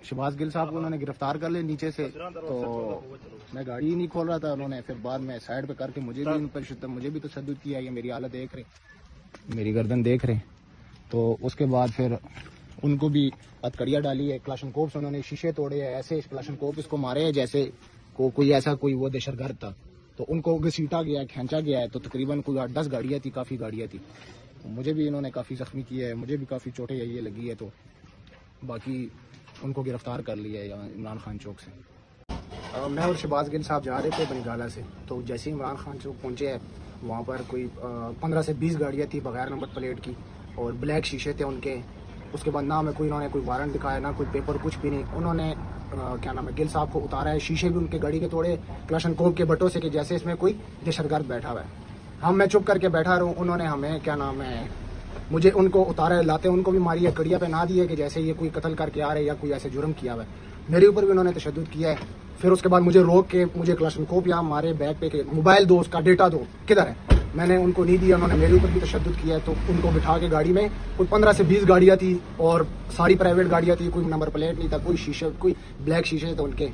شہباز گل صاحب کو انہوں نے گرفتار کر لیا نیچے سے، تو میں گاڑی ہی نہیں کھول رہا تھا، انہوں نے پھر بعد میں سائڈ پہ کر کے مجھے بھی تشدد کیا، یہ میری حالت دیکھ رہے، میری گردن دیکھ رہے، تو اس کے بعد پھر ان کو بھی ہتھکڑیاں ڈالی ہے، کلاشن کوپ سے انہوں نے شیشے توڑے ہیں، ایسے کلاشن کوپ اس کو مارے ہیں جیسے کوئی وہ دہشت گرد تھا، تو ان کو گھسیٹا گیا، کھینچا گیا ہے، تو تقریباً کوئی 8-10 گاڑیاں تھی، کافی گاڑیاں تھی، مجھے بھی انہوں نے کافی زخمی کیا ہے، مجھے بھی کافی چوٹیں یہ لگی ہے، تو باقی ان کو گرفتار کر لیا ہے یہاں عمران خان چوک سے۔ میں اور شہباز گل صاحب جا رہے تھے بنگالہ سے، تو جیسے ہی عمران خان چوک پہنچے ہیں وہاں پر کوئی 15 سے 20 گاڑیاں تھی بغیر نمبر پلیٹ کی اور بلیک شیشے تھے ان کے، اس کے بعد نہ ہمیں انہوں نے کوئی وارنٹ دکھایا، نہ کوئی پیپر، کچھ بھی نہیں، انہوں نے گل صاحب کو اتارا ہے، شیشے بھی ان کے گاڑی کے توڑے کلاشن کوپ کے بٹوں سے کہ جیسے اس میں کوئی دہشت گرد بیٹھا ہوا ہے، میں چپ کر کے بیٹھا رہا ہوں، انہوں نے ہمیں مجھے ان کو اتارا ہے، لاتے ان کو بھی ماری ہے، کڑیا پہ نہ دی ہے کہ جیسے یہ کوئی قتل کر کے آ رہے یا کوئی ایسے جرم کیا ہوا ہے، میرے اوپر بھی انہوں نے تشدد کیا ہے، پھر اس کے بعد مجھے روک کے مجھے کلاشن کوپ یہاں مارے بیک پہ کہ موبائل دو، اس کا ڈیٹا دو، کدھر ہے، میں نے ان کو نہیں دیا، انہوں نے میرے اوپر بھی تشدد کیا ہے، تو ان کو بٹھا کے گاڑی میں کوئی 15 سے 20 گاڑیاں تھی اور ساری پرائیویٹ گاڑیاں تھی، کوئی نمبر پلیٹ نہیں تھا، کوئی شیشے، کوئی بلیک شیشے تھے ان کے،